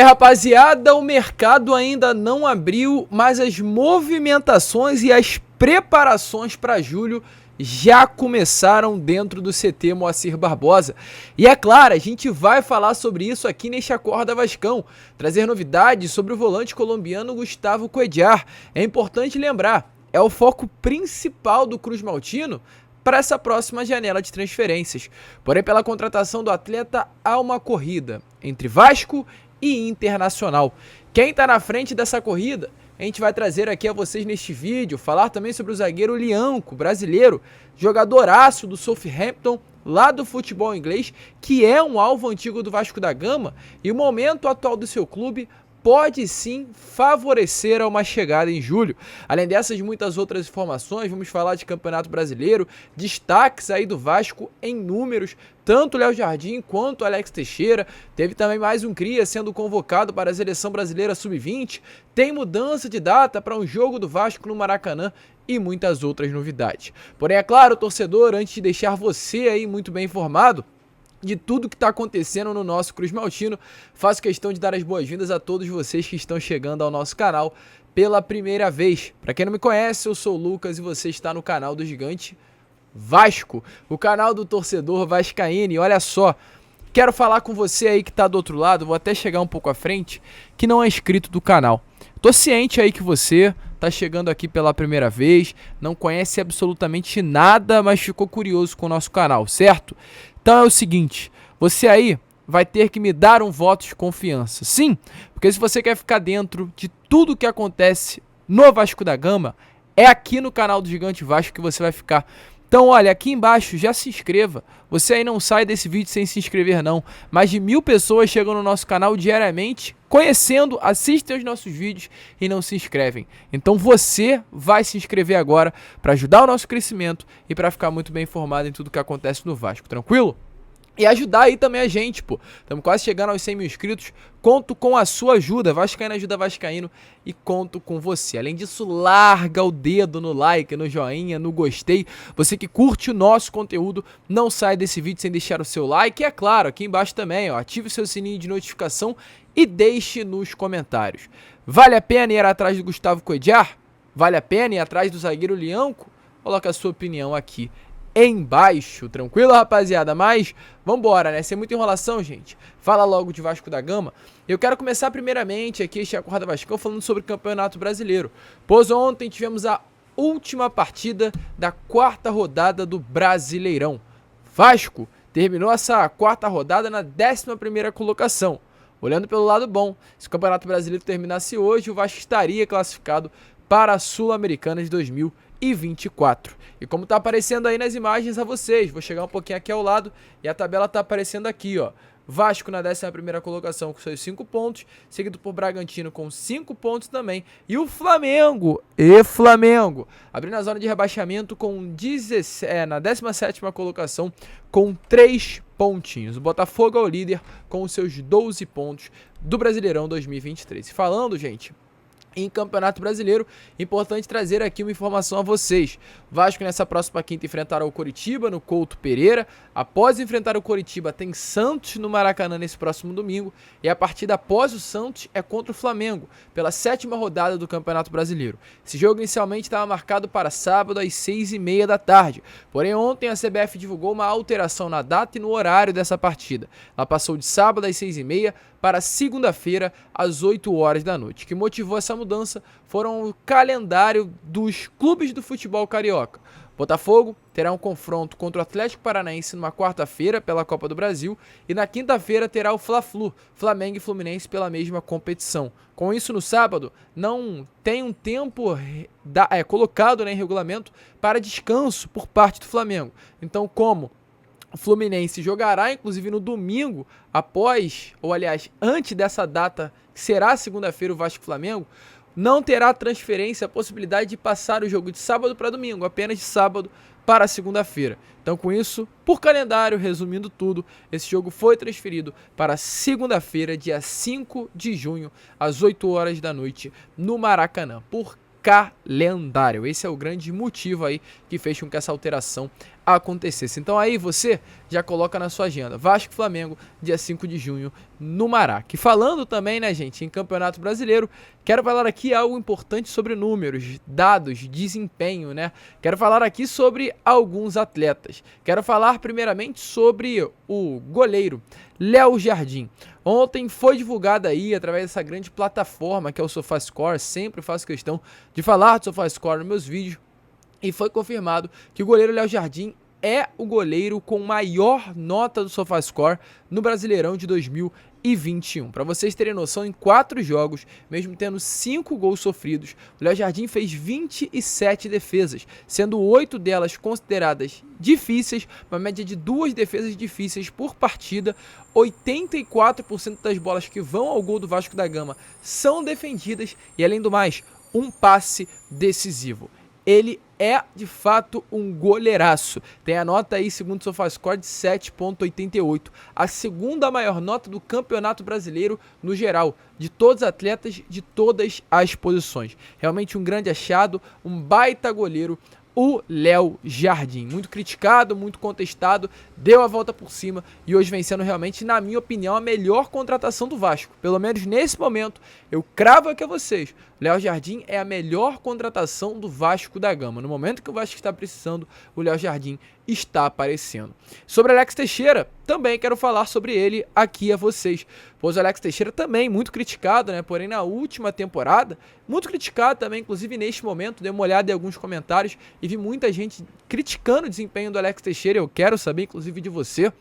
Rapaziada, o mercado ainda não abriu, mas as movimentações e as preparações para julho já começaram dentro do CT Moacir Barbosa. E é claro, a gente vai falar sobre isso aqui neste Acorda Vascão, trazer novidades sobre o volante colombiano Gustavo Cuéllar. É importante lembrar, é o foco principal do Cruz Maltino para essa próxima janela de transferências. Porém, pela contratação do atleta, há uma corrida entre Vasco e Internacional. Quem está na frente dessa corrida, a gente vai trazer aqui a vocês neste vídeo, falar também sobre o zagueiro Lianco, brasileiro, jogadoraço do Southampton, lá do futebol inglês, que é um alvo antigo do Vasco da Gama, e o momento atual do seu clube pode sim favorecer a uma chegada em julho. Além dessas muitas outras informações, vamos falar de Campeonato Brasileiro, destaques aí do Vasco em números, tanto Léo Jardim quanto Alex Teixeira. Teve também mais um cria sendo convocado para a Seleção Brasileira Sub-20, tem mudança de data para um jogo do Vasco no Maracanã e muitas outras novidades. Porém, é claro, torcedor, antes de deixar você aí muito bem informado de tudo que está acontecendo no nosso Cruz Maltino, faço questão de dar as boas-vindas a todos vocês que estão chegando ao nosso canal pela primeira vez. Para quem não me conhece, eu sou o Lucas e você está no canal do Gigante Vasco, o canal do torcedor vascaíno. E olha só, quero falar com você aí que está do outro lado, vou até chegar um pouco à frente, que não é inscrito do canal. Tô ciente aí que você tá chegando aqui pela primeira vez, não conhece absolutamente nada, mas ficou curioso com o nosso canal, certo? Então é o seguinte, você aí vai ter que me dar um voto de confiança. Sim, porque se você quer ficar dentro de tudo que acontece no Vasco da Gama, é aqui no canal do Gigante Vasco que você vai ficar. Então olha, aqui embaixo já se inscreva. Você aí não sai desse vídeo sem se inscrever não. Mais de 1000 pessoas chegam no nosso canal diariamente, conhecendo, assistem os nossos vídeos e não se inscrevem. Então você vai se inscrever agora para ajudar o nosso crescimento e para ficar muito bem informado em tudo que acontece no Vasco, tranquilo? E ajudar aí também a gente, pô. Estamos quase chegando aos 100 mil inscritos. Conto com a sua ajuda. Vascaíno ajuda Vascaíno e conto com você. Além disso, larga o dedo no like, no joinha, no gostei. Você que curte o nosso conteúdo, não sai desse vídeo sem deixar o seu like. E é claro, aqui embaixo também, ó, ative o seu sininho de notificação e deixe nos comentários. Vale a pena ir atrás do Gustavo Cuéllar? Vale a pena ir atrás do zagueiro Lianco? Coloca a sua opinião aqui embaixo, tranquilo, rapaziada? Mas vambora, né? Sem muita enrolação, gente. Fala logo de Vasco da Gama. Eu quero começar primeiramente aqui este Acorda Vascão falando sobre o Campeonato Brasileiro. Pois ontem tivemos a última partida da quarta rodada do Brasileirão. Vasco terminou essa quarta rodada na 11ª colocação. Olhando pelo lado bom, se o Campeonato Brasileiro terminasse hoje, o Vasco estaria classificado para a Sul-Americana de 2024. E como tá aparecendo aí nas imagens a vocês, vou chegar um pouquinho aqui ao lado e a tabela tá aparecendo aqui, ó. Vasco na 11ª colocação com seus 5 pontos, seguido por Bragantino com 5 pontos também. E o Flamengo, abrindo a zona de rebaixamento com na 17ª colocação com 3 pontinhos. O Botafogo é o líder com os seus 12 pontos do Brasileirão 2023. Falando, gente, em Campeonato Brasileiro, importante trazer aqui uma informação a vocês. Vasco nessa próxima quinta enfrentará o Coritiba no Couto Pereira. Após enfrentar o Coritiba, tem Santos no Maracanã nesse próximo domingo. E a partida após o Santos é contra o Flamengo, pela 7ª rodada do Campeonato Brasileiro. Esse jogo inicialmente estava marcado para sábado às 6h30 da tarde. Porém, ontem a CBF divulgou uma alteração na data e no horário dessa partida. Ela passou de sábado às 6h30 para segunda-feira às 8 horas da noite. O que motivou essa mudança foram o calendário dos clubes do futebol carioca. Botafogo terá um confronto contra o Atlético Paranaense numa quarta-feira pela Copa do Brasil e na quinta-feira terá o Fla-Flu, Flamengo e Fluminense pela mesma competição. Com isso, no sábado, não tem um tempo colocado, né, em regulamento para descanso por parte do Flamengo. Então, como o Fluminense jogará, inclusive, no domingo, antes dessa data, que será segunda-feira, o Vasco e Flamengo, não terá transferência, a possibilidade de passar o jogo de sábado para domingo, apenas de sábado para segunda-feira. Então, com isso, por calendário, resumindo tudo, esse jogo foi transferido para segunda-feira, dia 5 de junho, às 8 horas da noite, no Maracanã, por calendário. Esse é o grande motivo aí que fez com que essa alteração acontecesse. Então aí você já coloca na sua agenda. Vasco e Flamengo, dia 5 de junho, no Maraca. E falando também, né, gente, em Campeonato Brasileiro, quero falar aqui algo importante sobre números, dados, desempenho, né? Quero falar aqui sobre alguns atletas. Quero falar primeiramente sobre o goleiro Léo Jardim. Ontem foi divulgado aí, através dessa grande plataforma que é o SofaScore, sempre faço questão de falar do SofaScore nos meus vídeos, e foi confirmado que o goleiro Léo Jardim é o goleiro com maior nota do SofaScore no Brasileirão de 2021. Para vocês terem noção, em 4 jogos, mesmo tendo 5 gols sofridos, o Léo Jardim fez 27 defesas, sendo 8 delas consideradas difíceis, uma média de 2 defesas difíceis por partida. 84% das bolas que vão ao gol do Vasco da Gama são defendidas e, além do mais, um passe decisivo. Ele é, de fato, um goleiraço. Tem a nota aí, segundo o SofaScore, de 7,88. A segunda maior nota do Campeonato Brasileiro no geral, de todos os atletas, de todas as posições. Realmente um grande achado, um baita goleiro, o Léo Jardim. Muito criticado, muito contestado, deu a volta por cima e hoje vem sendo realmente, na minha opinião, a melhor contratação do Vasco. Pelo menos nesse momento, eu cravo aqui a vocês. O Léo Jardim é a melhor contratação do Vasco da Gama. No momento que o Vasco está precisando, o Léo Jardim está aparecendo. Sobre Alex Teixeira, também quero falar sobre ele aqui a vocês. Pois o Alex Teixeira também muito criticado, né? Porém, na última temporada, muito criticado também, inclusive neste momento, dei uma olhada em alguns comentários e vi muita gente criticando o desempenho do Alex Teixeira. Eu quero saber, inclusive, de você.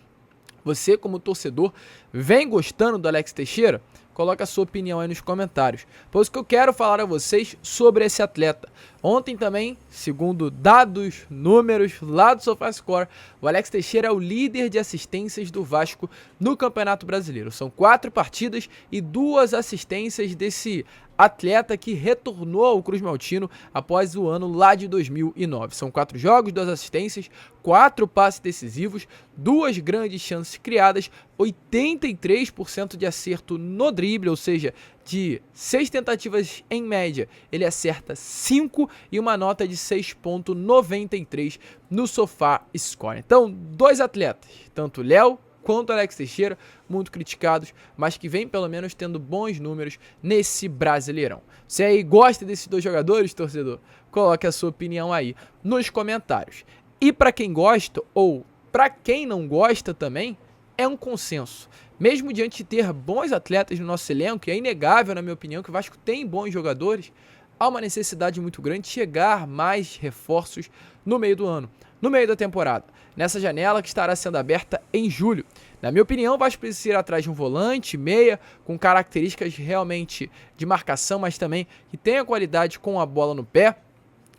Você, como torcedor, vem gostando do Alex Teixeira? Coloca a sua opinião aí nos comentários. Pois que eu quero falar a vocês sobre esse atleta. Ontem também, segundo dados, números lá do SofaScore, o Alex Teixeira é o líder de assistências do Vasco no Campeonato Brasileiro. São 4 partidas e 2 assistências desse atleta que retornou ao Cruz Maltino após o ano lá de 2009. São 4 jogos, 2 assistências, 4 passes decisivos, 2 grandes chances criadas, 83% de acerto no drible, ou seja, de 6 tentativas em média, ele acerta 5 e uma nota de 6,93 no SofaScore. Então, 2 atletas, tanto o Léo quanto o Alex Teixeira, muito criticados, mas que vem pelo menos tendo bons números nesse Brasileirão. Se aí gosta desses 2 jogadores, torcedor, coloque a sua opinião aí nos comentários. E para quem gosta, ou para quem não gosta também, é um consenso. Mesmo diante de ter bons atletas no nosso elenco, e é inegável, na minha opinião, que o Vasco tem bons jogadores, há uma necessidade muito grande de chegar mais reforços no meio do ano, no meio da temporada, nessa janela que estará sendo aberta em julho. Na minha opinião, o Vasco precisa ir atrás de um volante, meia, com características realmente de marcação, mas também que tenha qualidade com a bola no pé,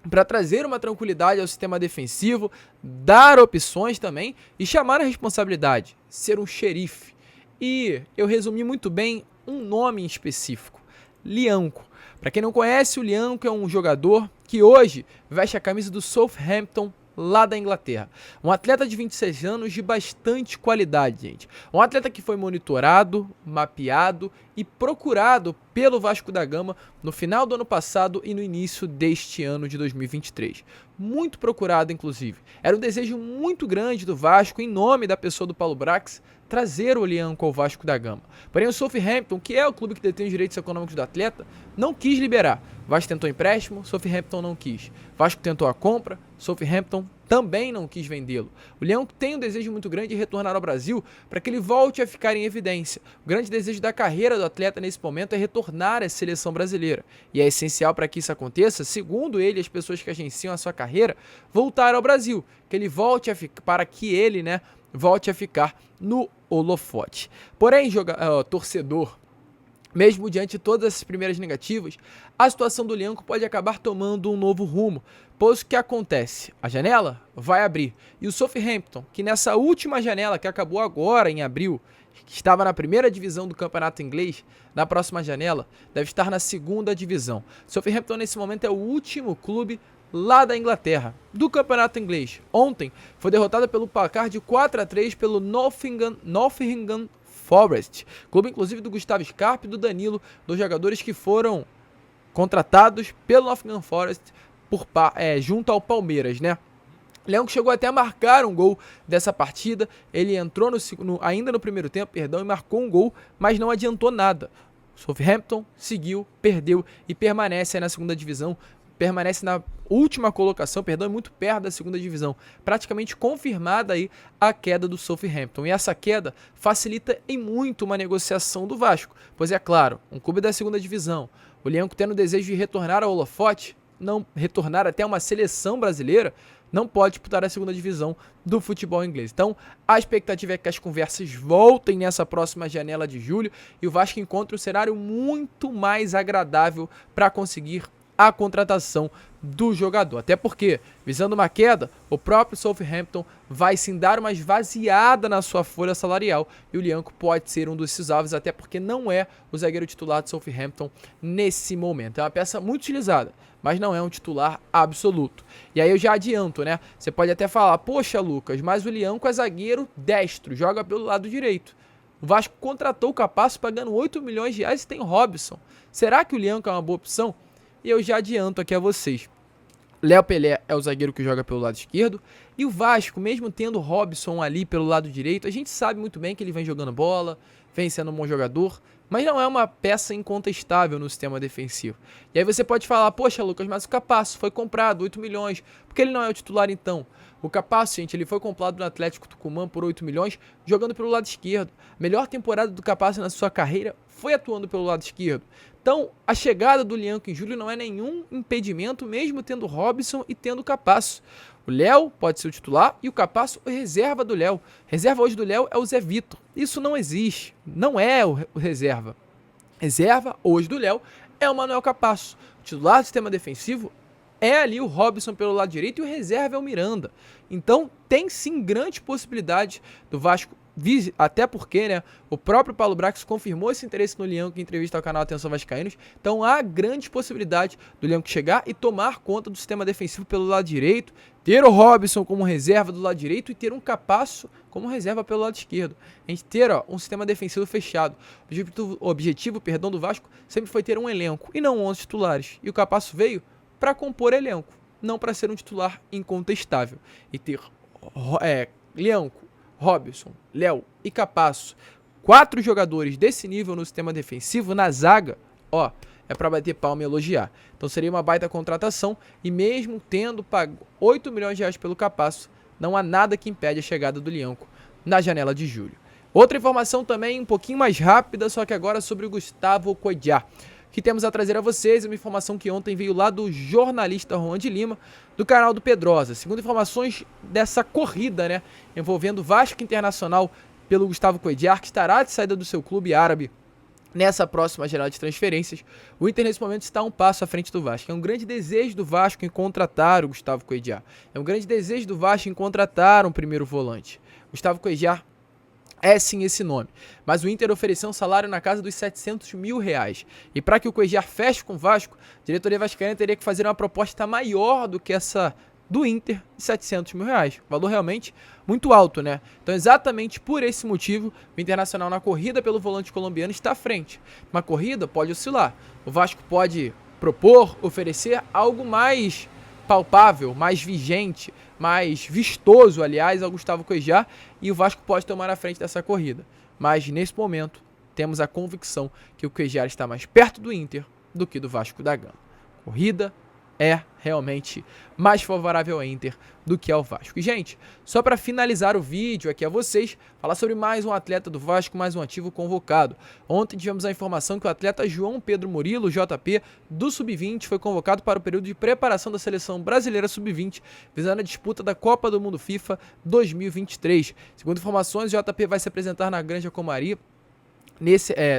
para trazer uma tranquilidade ao sistema defensivo, dar opções também e chamar a responsabilidade, ser um xerife. E eu resumi muito bem um nome em específico, Lianco. Para quem não conhece, o Lianco é um jogador que hoje veste a camisa do Southampton, lá da Inglaterra. Um atleta de 26 anos de bastante qualidade, gente. Um atleta que foi monitorado, mapeado e procurado pelo Vasco da Gama no final do ano passado e no início deste ano de 2023. Muito procurado, inclusive. Era um desejo muito grande do Vasco, em nome da pessoa do Paulo Brax, trazer o Lianco ao Vasco da Gama. Porém, o Southampton, que é o clube que detém os direitos econômicos do atleta, não quis liberar. O Vasco tentou empréstimo, Southampton não quis. O Vasco tentou a compra, Southampton também não quis vendê-lo. O Lianco tem um desejo muito grande de retornar ao Brasil para que ele volte a ficar em evidência. O grande desejo da carreira do atleta nesse momento é retornar à seleção brasileira. E é essencial para que isso aconteça, segundo ele, as pessoas que agenciam a sua carreira, voltar ao Brasil. Que ele volte a ficar, para que ele, volte a ficar no holofote. Porém, torcedor, mesmo diante de todas essas primeiras negativas, a situação do Lianco pode acabar tomando um novo rumo, pois o que acontece? A janela vai abrir, e o Southampton, que nessa última janela, que acabou agora em abril, que estava na primeira divisão do campeonato inglês, na próxima janela, deve estar na segunda divisão. O Southampton nesse momento é o último clube lá da Inglaterra, do campeonato inglês. Ontem foi derrotada pelo placar de 4-3 pelo Nottingham Forest, clube inclusive do Gustavo Scarpa e do Danilo, dos jogadores que foram contratados pelo Nottingham Forest junto ao Palmeiras, Leão que chegou até a marcar um gol dessa partida, ele entrou ainda no primeiro tempo, perdão, e marcou um gol, mas não adiantou nada. O Southampton seguiu, perdeu e permanece aí na segunda divisão, permanece na última colocação, perdão, muito perto da segunda divisão, praticamente confirmada aí a queda do Southampton. E essa queda facilita em muito uma negociação do Vasco, pois é claro, um clube da segunda divisão, o Leão tendo o desejo de retornar ao holofote, não retornar até uma seleção brasileira, não pode disputar a segunda divisão do futebol inglês. Então, a expectativa é que as conversas voltem nessa próxima janela de julho e o Vasco encontre um cenário muito mais agradável para conseguir a contratação do jogador. Até porque, visando uma queda, o próprio Southampton vai sim dar uma esvaziada na sua folha salarial e o Lyanco pode ser um desses alvos, até porque não é o zagueiro titular do Southampton nesse momento. É uma peça muito utilizada, mas não é um titular absoluto. E aí eu já adianto, né? Você pode até falar, poxa Lucas, mas o Lyanco é zagueiro destro, joga pelo lado direito. O Vasco contratou o Capasso pagando 8 milhões de reais e tem Robson. Será que o Lyanco é uma boa opção? E eu já adianto aqui a vocês. Léo Pelé é o zagueiro que joga pelo lado esquerdo. E o Vasco, mesmo tendo Robson ali pelo lado direito, a gente sabe muito bem que ele vem jogando bola, vem sendo um bom jogador, mas não é uma peça incontestável no sistema defensivo. E aí você pode falar, poxa Lucas, mas o Capasso foi comprado, 8 milhões, por que ele não é o titular então? O Capasso, gente, ele foi comprado no Atlético Tucumã por 8 milhões, jogando pelo lado esquerdo. A melhor temporada do Capasso na sua carreira foi atuando pelo lado esquerdo. Então, a chegada do Lyanco em julho não é nenhum impedimento, mesmo tendo Robson e tendo Capasso. O Léo pode ser o titular e o Capasso o reserva do Léo. Reserva hoje do Léo é o Zé Vitor. Isso não existe, não é o reserva. Reserva hoje do Léo é o Manuel Capasso. O titular do sistema defensivo é ali o Robson pelo lado direito e o reserva é o Miranda. Então, tem sim grande possibilidade do Vasco, até porque, né, o próprio Paulo Brax confirmou esse interesse no Lyanco em entrevista ao canal Atenção Vascaínos. Então há grande possibilidade do Lyanco chegar e tomar conta do sistema defensivo pelo lado direito, ter o Robson como reserva do lado direito e ter um Capasso como reserva pelo lado esquerdo. A gente ter um sistema defensivo fechado. O objetivo do Vasco sempre foi ter um elenco e não 11 titulares. E o Capasso veio para compor elenco, não para ser um titular incontestável. E ter Lyanco, Robson, Léo e Capasso, 4 jogadores desse nível no sistema defensivo, na zaga, é para bater palma e elogiar. Então seria uma baita contratação e mesmo tendo pago 8 milhões de reais pelo Capasso, não há nada que impede a chegada do Lyanco na janela de julho. Outra informação também um pouquinho mais rápida, só que agora sobre o Gustavo Cuéllar, que temos a trazer a vocês, uma informação que ontem veio lá do jornalista Juan de Lima, do canal do Pedrosa. Segundo informações dessa corrida, né, envolvendo Vasco Internacional pelo Gustavo Cuéllar, que estará de saída do seu clube árabe nessa próxima janela de transferências, o Inter nesse momento está um passo à frente do Vasco. É um grande desejo do Vasco em contratar o Gustavo Cuéllar. É um grande desejo do Vasco em contratar um primeiro volante. Gustavo Cuéllar é sim esse nome, mas o Inter ofereceu um salário na casa dos 700 mil reais. E para que o Cuéllar feche com o Vasco, a diretoria vascaína teria que fazer uma proposta maior do que essa do Inter de 700 mil reais. Valor realmente muito alto, né? Então exatamente por esse motivo, o Internacional na corrida pelo volante colombiano está à frente. Uma corrida pode oscilar. O Vasco pode propor, oferecer algo mais palpável, mais vigente, mais vistoso, aliás, ao Gustavo Cuéllar, e o Vasco pode tomar a frente dessa corrida. Mas, nesse momento, temos a convicção que o Cuéllar está mais perto do Inter do que do Vasco da Gama. Corrida é realmente mais favorável ao Inter do que ao Vasco. E, gente, só para finalizar o vídeo aqui a vocês, falar sobre mais um atleta do Vasco, mais um ativo convocado. Ontem tivemos a informação que o atleta João Pedro Murilo, JP, do Sub-20, foi convocado para o período de preparação da seleção brasileira Sub-20, visando a disputa da Copa do Mundo FIFA 2023. Segundo informações, o JP vai se apresentar na Granja Comari,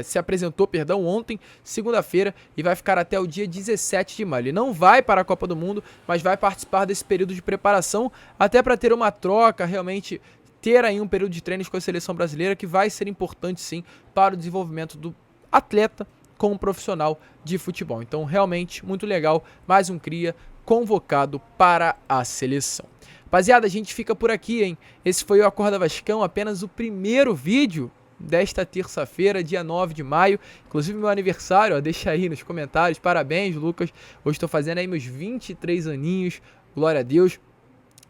se apresentou ontem, segunda-feira, e vai ficar até o dia 17 de maio. Ele não vai para a Copa do Mundo, mas vai participar desse período de preparação, até para ter uma troca, realmente ter aí um período de treinos com a seleção brasileira, que vai ser importante sim para o desenvolvimento do atleta como profissional de futebol. Então realmente muito legal, mais um cria convocado para a seleção. Rapaziada, a gente fica por aqui, hein? Esse foi o Acorda Vascão, apenas o primeiro vídeo desta terça-feira, dia 9 de maio, inclusive meu aniversário, deixa aí nos comentários, parabéns Lucas, hoje estou fazendo aí meus 23 aninhos, glória a Deus,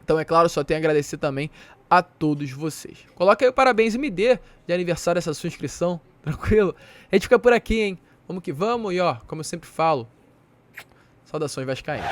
Então, é claro, só tenho a agradecer também a todos vocês. Coloca aí o parabéns e me dê de aniversário essa sua inscrição, tranquilo? A gente fica por aqui, hein? Vamos que vamos e ó, como eu sempre falo, saudações vascaínas.